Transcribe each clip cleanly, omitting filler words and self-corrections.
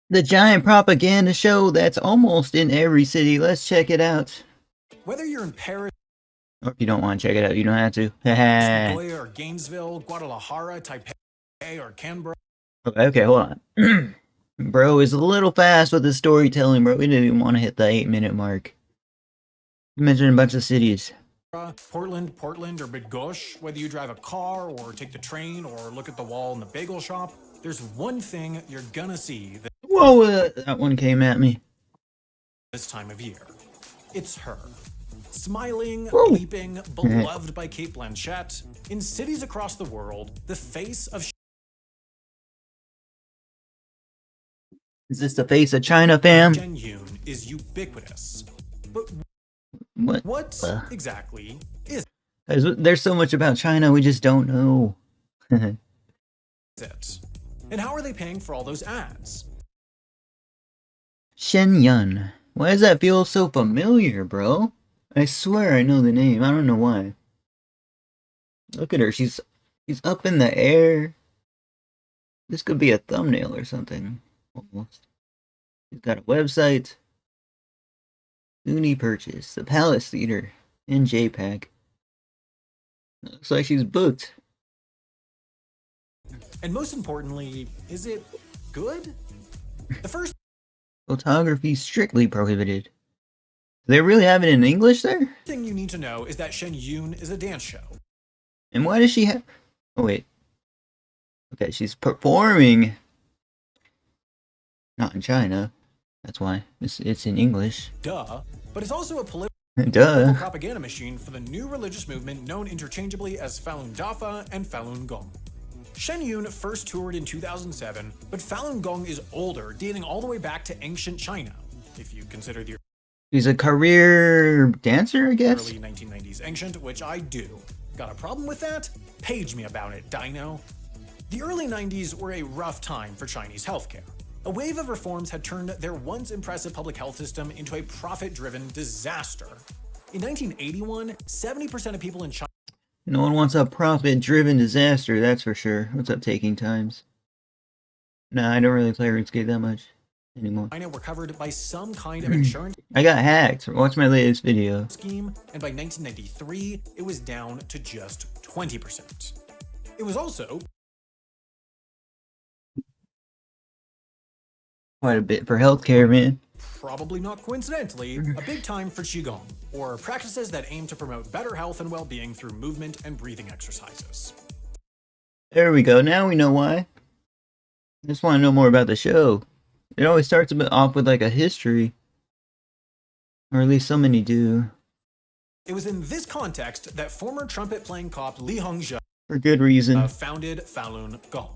The giant propaganda show that's almost in every city. Let's check it out. Whether you're in Paris, Or if you don't want to check it out, you don't have to. Haha. Nagoya, or Gainesville, Guadalajara, Taipei, or Canberra. Okay, hold on. Bro is a little fast with the storytelling, bro. We didn't even want to hit the 8-minute mark. You mentioned a bunch of cities. Portland, or Bydgoszcz. Whether you drive a car or take the train or look at the wall in the bagel shop, there's one thing you're gonna see Whoa, that one came at me. this time of year. It's her. Smiling, Whoa. leaping, beloved by Kate Blanchett. In cities across the world, the face of Is this the face of China, fam? Shen Yun is ubiquitous. But what exactly is There's so much about China we just don't know. it? And how are they paying for all those ads? Shen Yun. Why does that feel so familiar, bro? I swear I know the name. I don't know why. Look at her. She's up in the air. This could be a thumbnail or something. Almost. She's got a website. Uni purchase. The Palace Theater in JPEG. Looks like she's booked. And most importantly, is it good? The first Photography strictly prohibited. Do they really have it in English there? thing you need to know is that Shen Yun is a dance show. And why does she have... Oh, wait. Okay, she's performing. Not in China. That's why. It's in English. Duh. But it's also a political Duh. propaganda machine for the new religious movement known interchangeably as Falun Dafa and Falun Gong. Shen Yun first toured in 2007, but Falun Gong is older, dating all the way back to ancient China, if you consider the She's a career dancer, I guess? early 1990s ancient, which I do. Got a problem with that? Page me about it, Dino. The early 90s were a rough time for Chinese healthcare. A wave of reforms had turned their once impressive public health system into a profit-driven disaster. In 1981, 70% of people in China No one wants a profit-driven disaster, that's for sure. What's up, Taking Times? Nah, I don't really play RuneScape that much anymore. were covered by some kind of insurance I got hacked. Watch my latest video. scheme, and by 1993, it was down to just 20%. It was also Quite a bit for healthcare, man. probably not coincidentally, a big time for Qigong, or practices that aim to promote better health and well-being through movement and breathing exercises. There we go. Now we know why. I just want to know more about the show. It always starts a bit off with like a history. Or at least so many do. It was in this context that former trumpet-playing cop Li Hongzhi For good reason. founded Falun Gong.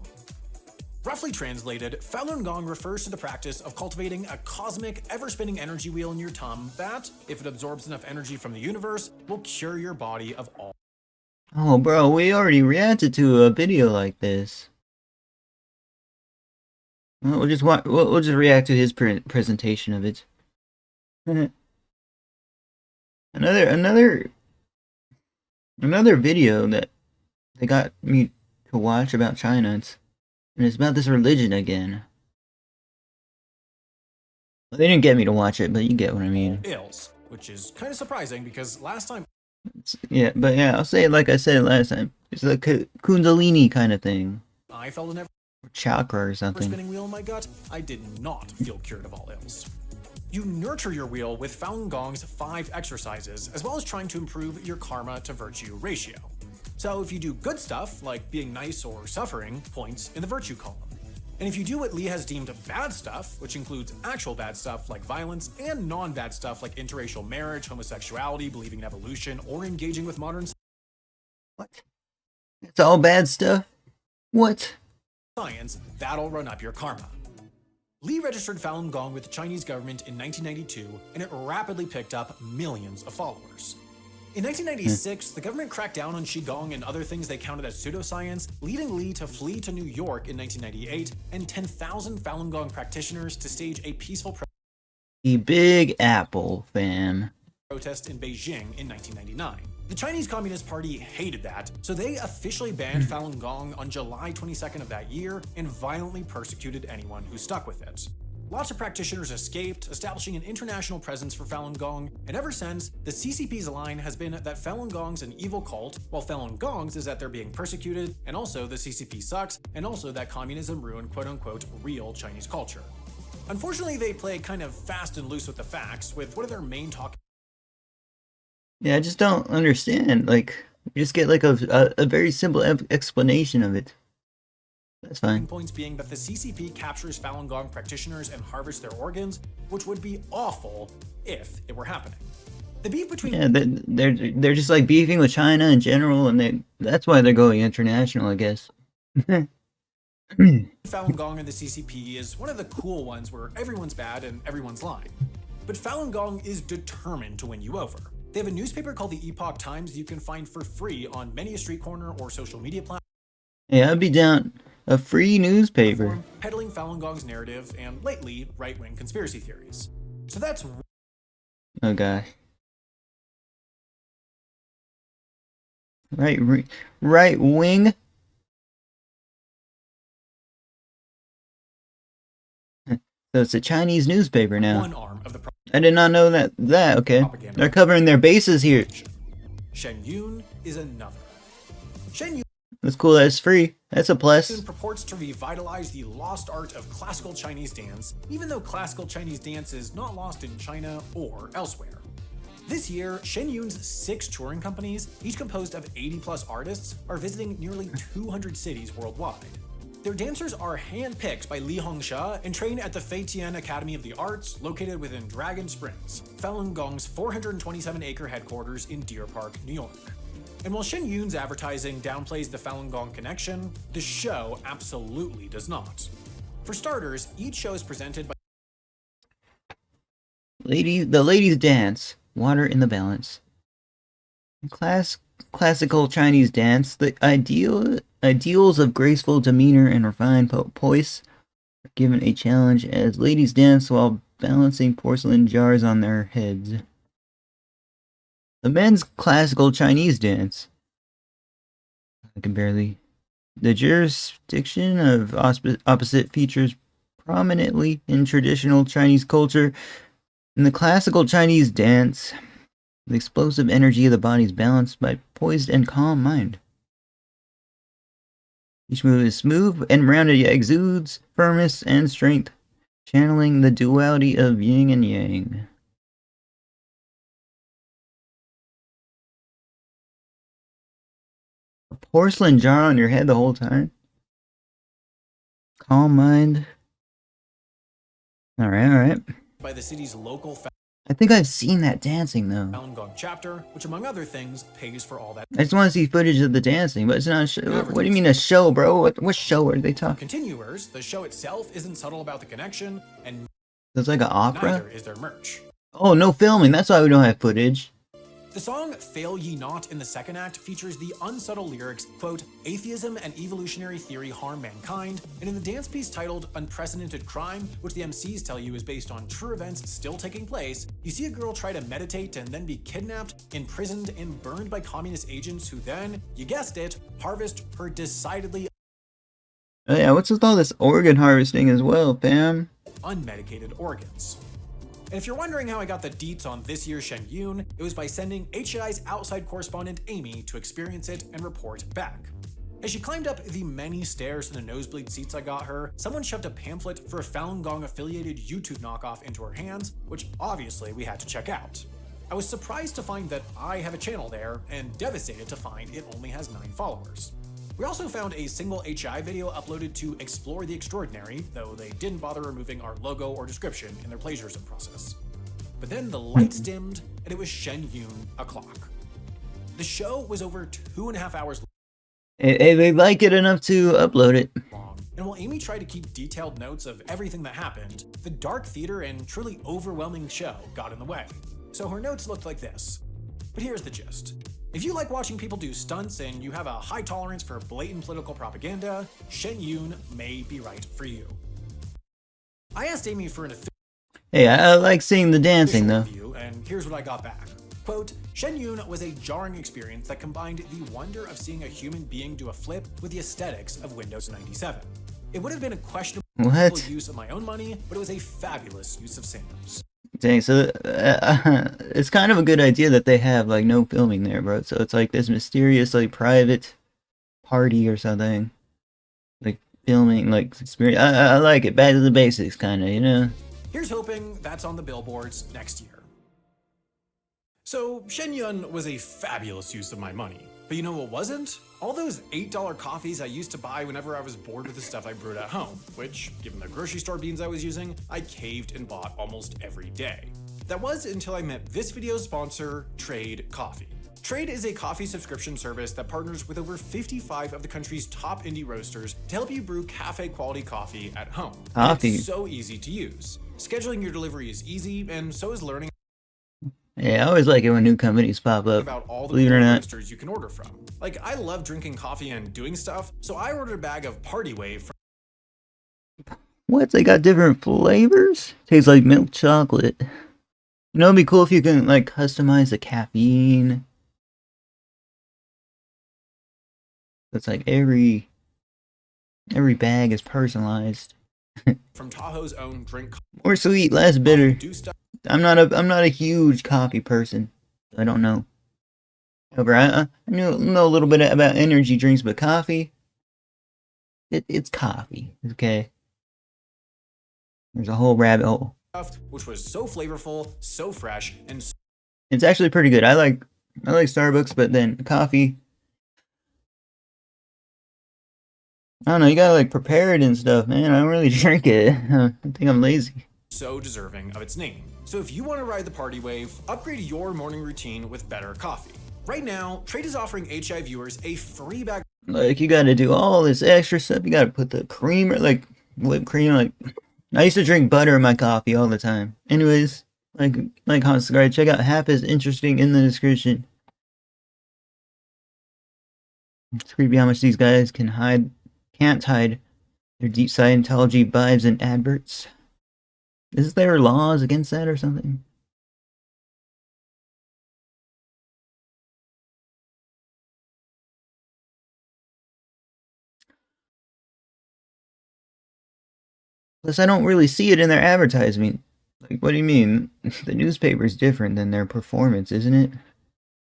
Roughly translated, Falun Gong refers to the practice of cultivating a cosmic, ever-spinning energy wheel in your tum that, if it absorbs enough energy from the universe, will cure your body of all. Oh, bro, we already reacted to a video like this. Well, we'll just react to his presentation of it. another video that they got me to watch about China. And it's about this religion again. Well, they didn't get me to watch it, but you get what I mean. Ills, which is kind of surprising because last time I'll say it like I said it last time. It's like a Kundalini kind of thing. I felt an Or chakra or something. spinning wheel in my gut, I did not feel cured of all ills. You nurture your wheel with Falun Gong's 5 exercises, as well as trying to improve your karma to virtue ratio. So if you do good stuff, like being nice or suffering, points in the virtue column. And if you do what Lee has deemed bad stuff, which includes actual bad stuff like violence and non-bad stuff like interracial marriage, homosexuality, believing in evolution, or engaging with modern What? It's all bad stuff? What? science, that'll run up your karma. Lee registered Falun Gong with the Chinese government in 1992, and it rapidly picked up millions of followers. In 1996, the government cracked down on Qigong and other things they counted as pseudoscience, leading Lee to flee to New York in 1998 and 10,000 Falun Gong practitioners to stage a peaceful The Big Apple, fam. protest in Beijing in 1999. The Chinese Communist Party hated that, so they officially banned Falun Gong on July 22nd of that year and violently persecuted anyone who stuck with it. Lots of practitioners escaped, establishing an international presence for Falun Gong, and ever since, the CCP's line has been that Falun Gong's an evil cult, while Falun Gong's is that they're being persecuted, and also the CCP sucks, and also that communism ruined quote-unquote real Chinese culture. Unfortunately, they play kind of fast and loose with the facts, with one of their main talking Yeah, I just don't understand. Like, we just get like a very simple explanation of it. That's fine. points being that the CCP captures Falun Gong practitioners and harvests their organs, which would be awful if it were happening. The beef between they're just like beefing with China in general, and that's why they're going international, I guess. Falun Gong and the CCP is one of the cool ones where everyone's bad and everyone's lying. But Falun Gong is determined to win you over. They have a newspaper called the Epoch Times that you can find for free on many a street corner or social media platform. Yeah, I'd be down. A free newspaper. Peddling Falun Gong's narrative and, lately, right-wing conspiracy theories. So that's... Oh, God. Right wing? So it's a Chinese newspaper now. One arm of the I did not know that. Okay. They're covering their bases here. Shen Yun is another. Shen Yun That's cool, that's free. That's a plus. purports to revitalize the lost art of classical Chinese dance, even though classical Chinese dance is not lost in China or elsewhere. This year, Shen Yun's 6 touring companies, each composed of 80+ artists, are visiting nearly 200 cities worldwide. Their dancers are handpicked by Li Hongsha and train at the Feitian Academy of the Arts, located within Dragon Springs, Falun Gong's 427-acre headquarters in Deer Park, New York. And while Shen Yun's advertising downplays the Falun Gong connection, the show absolutely does not. For starters, each show is presented by The ladies dance. Water in the balance. Classical Chinese dance. The ideals of graceful demeanor and refined poise are given a challenge as ladies dance while balancing porcelain jars on their heads. The men's classical Chinese dance. I can barely. The jurisdiction of opposite features prominently in traditional Chinese culture. In the classical Chinese dance, the explosive energy of the body is balanced by poised and calm mind. Each move is smooth and rounded yet exudes firmness and strength, channeling the duality of yin and yang. A porcelain jar on your head the whole time? Calm mind. Alright. by the city's local I think I've seen that dancing though. Falun Gong chapter, which among other things pays for all that. I just want to see footage of the dancing, but it's not a show. What do you mean a show, bro? What show are they talking? Continuers, the show itself isn't subtle about the connection, and It's like an opera? neither is their merch. Oh, no filming. That's why we don't have footage. The song Fail Ye Not in the second act features the unsubtle lyrics, quote, atheism and evolutionary theory harm mankind, and in the dance piece titled Unprecedented Crime, which the MCs tell you is based on true events still taking place, you see a girl try to meditate and then be kidnapped, imprisoned, and burned by communist agents who then, you guessed it, harvest her decidedly Oh yeah, what's with all this organ harvesting as well, fam? unmedicated organs. And if you're wondering how I got the deets on this year's Shen Yun, it was by sending HCI's outside correspondent Amy to experience it and report back. As she climbed up the many stairs to the nosebleed seats I got her, someone shoved a pamphlet for a Falun Gong affiliated YouTube knockoff into her hands, which obviously we had to check out. I was surprised to find that I have a channel there, and devastated to find it only has 9 followers. We also found a single HI video uploaded to Explore the Extraordinary, though they didn't bother removing our logo or description in their plagiarism process. But then the lights dimmed, and it was Shen Yun o'clock. The show was over 2.5 hours Hey, they like it enough to upload it. long, and while Amy tried to keep detailed notes of everything that happened, the dark theater and truly overwhelming show got in the way. So her notes looked like this. But here's the gist. If you like watching people do stunts and you have a high tolerance for blatant political propaganda, Shen Yun may be right for you. I asked Amy for an Hey, I like seeing the dancing though. review, and here's what I got back. Quote, Shen Yun was a jarring experience that combined the wonder of seeing a human being do a flip with the aesthetics of Windows 97. It would have been a questionable What? use of my own money, but it was a fabulous use of Santa's. Dang, so it's kind of a good idea that they have like no filming there, bro. So it's like this mysterious like private party or something, like filming like experience. I like it. Back to the basics, kind of, you know. Here's hoping that's on the billboards next year. So, Shenyun was a fabulous use of my money. But you know what wasn't? All those $8 coffees I used to buy whenever I was bored with the stuff I brewed at home, which, given the grocery store beans I was using, I caved and bought almost every day. That was until I met this video's sponsor, Trade Coffee. Trade is a coffee subscription service that partners with over 55 of the country's top indie roasters to help you brew cafe quality coffee at home. And it's so easy to use. Scheduling your delivery is easy, and so is learning Yeah, I always like it when new companies pop up. about all the Believe it or not. roasters you can order from. Like, I love drinking coffee and doing stuff, so I ordered a bag of Party Wave from What? They got different flavors? Tastes like milk chocolate. You know, it'd be cool if you can like customize the caffeine. It's like every bag is personalized. Tahoe's own drink. More sweet, less bitter. I'm not a huge coffee person. I don't know. However, I know a little bit about energy drinks, but coffee, it's coffee. Okay. There's a whole rabbit hole. Which was so flavorful, so fresh, and It's actually pretty good. I like Starbucks, but then coffee, I don't know, you gotta like prepare it and stuff, man. I don't really drink it. I think I'm lazy. so deserving of its name. So if you want to ride the party wave, upgrade your morning routine with better coffee. Right now, Trade is offering HI viewers a free bag. Like, you gotta do all this extra stuff. You gotta put the creamer, like whipped cream. Like, I used to drink butter in my coffee all the time. Anyways, like Hot Cigar, check out Hap is interesting in the description. It's creepy how much these guys can't hide their deep Scientology vibes and adverts. Is there laws against that or something? Plus, I don't really see it in their advertisement. Like, what do you mean? The newspaper's different than their performance, isn't it?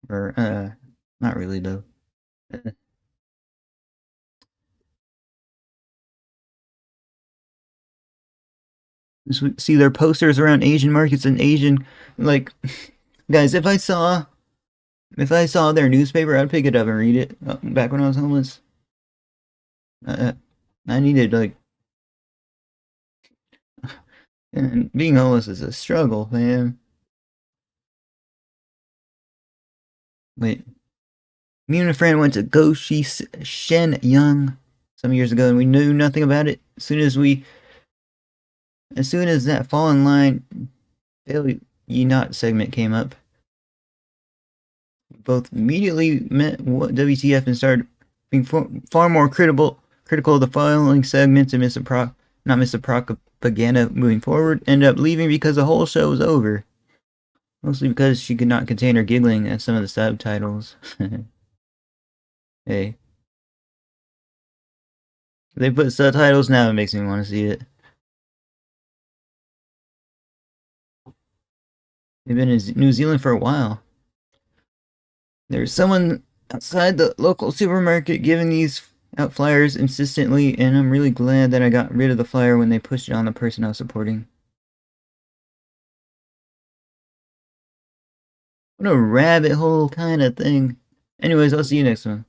Or, not really, though. Just see their posters around Asian markets and Asian, like, guys, if I saw their newspaper, I'd pick it up and read it. Back when I was homeless. I needed, like, and being homeless is a struggle, man. Wait, me and a friend went to Goshi Shen Young some years ago, and we knew nothing about it. As soon as that fall in line, fail ye not segment came up, we both immediately met what WTF and started being far more critical of the following segments and not miss the propaganda moving forward. Ended up leaving because the whole show was over. Mostly because she could not contain her giggling at some of the subtitles. Hey. They put subtitles now, it makes me want to see it. They've been in New Zealand for a while. There's someone outside the local supermarket giving these out flyers insistently, and I'm really glad that I got rid of the flyer when they pushed it on the person I was supporting. What a rabbit hole kind of thing. Anyways, I'll see you next one.